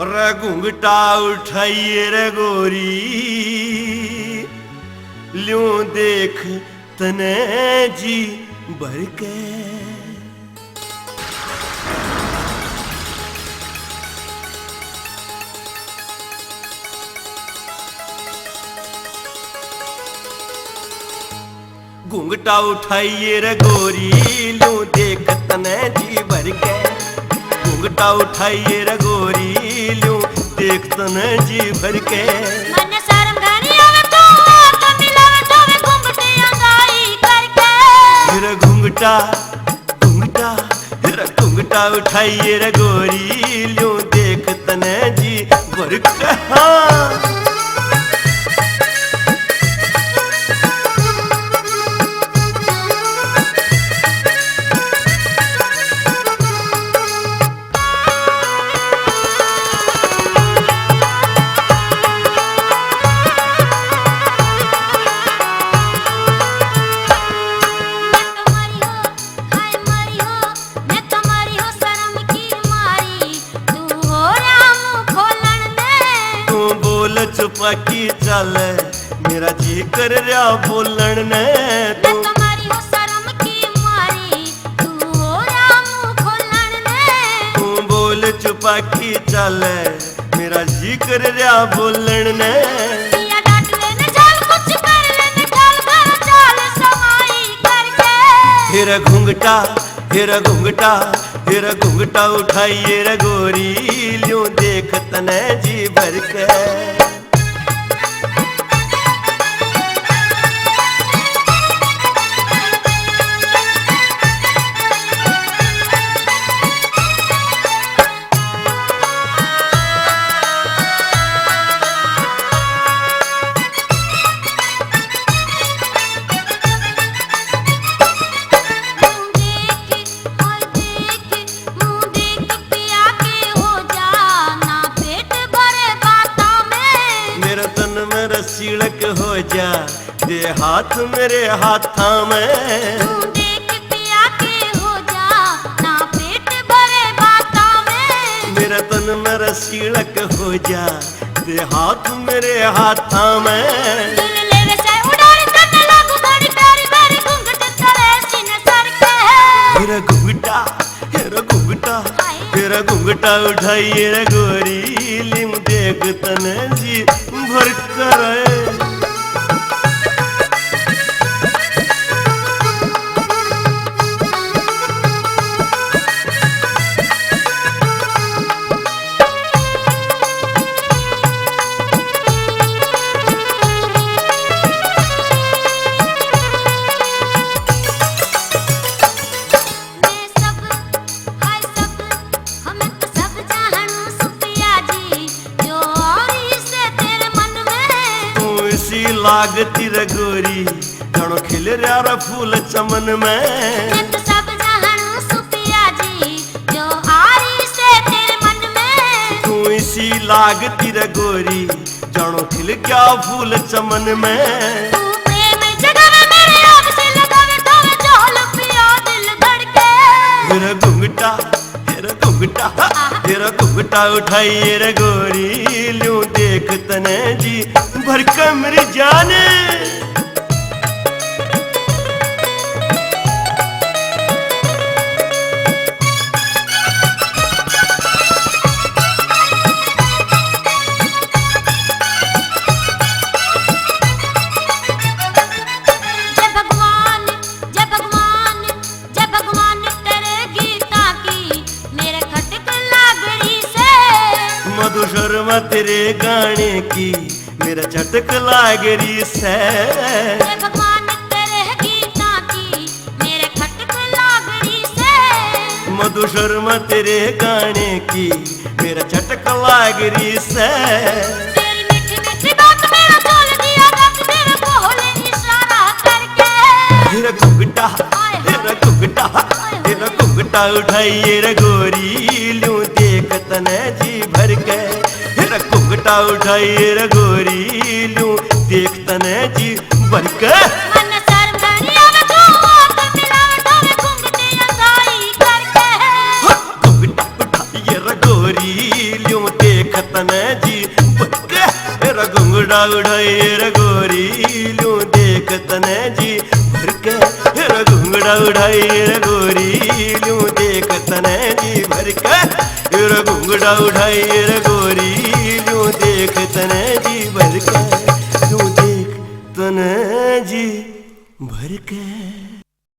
रे घूंघटा उठाइए रे गोरी, ल्यों देख तने जी भर के। घूंघटा उठाइए रे गोरी, ल्यों देख तने जी भर के। घूंघटा उठाइए रे गोरी, ल्यों देख तने जी भर के। मन शर्म घनी आवे तो मिलावे तो वे घूंघटे अंगाई करके। रे घूंघटा घूंघटा रे घूंघटा उठाइए रे गोरी, ल्यों देख तने जी भर के। चुपा की चल मेरा जी कर रहा बोलन ने। मैं तुम्हारी हो शर्म की मारी, तू हो रहा मुंह खोलन ने। तू बोल चुपा की चल मेरा जी कर रहा बोलन ने। पिया डांट लेने चल कुछ कर लेने चल कर चाल समाई करके। हेरा घूंघटा हेरा घूंघटा हेरा घूंघटा उठाइए रे गोरी, ल्यों देख तने जी भर के। सिड़क हो जा दे हाथ मेरे हाथा में। तू देख पिया के हो जा ना पेट भरे बाता में। मेरा तन मेरा सिड़क हो जा दे हाथ मेरे हाथा में। दिल ले वैसे उड़ान करने लागू बड़ी प्यारी प्यारी घूंघट करे सीने सर के। हेरा घूंघटा हेरा घूंघटा हेरा घूंघटा उठाइए रे गोरी, ल्यों देख तने जी भर कर। लागती रे गोरी जणो खिल रहा रे फूल चमन में। मैं तो सब जहानू सुपिया जी जो आरी से तेरे मन में। तू इसी लागती रे गोरी जणो खिल क्या फूल चमन में। तू प्रेम जगावे मेरे आग से लगावे तो मैं चोल पिया दिल धड़के। हेरा घूंघटा हेरा घूंघटा हेरा घूंघटा उठाइए रे गोरी, ल्यों देख तने जी भर के मेरी जाने। मधु शर्मा तेरे गाने की मेरा झटक लागरी से। भगवान तेरे गीता की मेरे खटक लागरी से। मधु शर्मा तेरे गाने की मेरा झटक लागरी से। तेरी मीठी मीठी बात मेरा बोल दिया वक्त तेरे बोले इशारा करके। हेरा घूंघटा हेरा घूंघटा उठाइए रे गोरी, ल्यों देख तने जी भर के। हेरा घूंघटा उठाइए रे गोरी, ल्यों देख तने जी भर के। मन शर्म घनी आवे तो गोरी ल्यूं देखतन जी भरके हेरा घुंघटा उठाइए रे गोरी ल्यूं देखतन जी भरके हेरा घुंघटा उठाइए रे गोरी ल्यूं देखतन जी भरके हेरा घुंघटा उठाइए रे गोरी ल्यूं देखतन जी भरके ल्यूं देखतन जी भरके।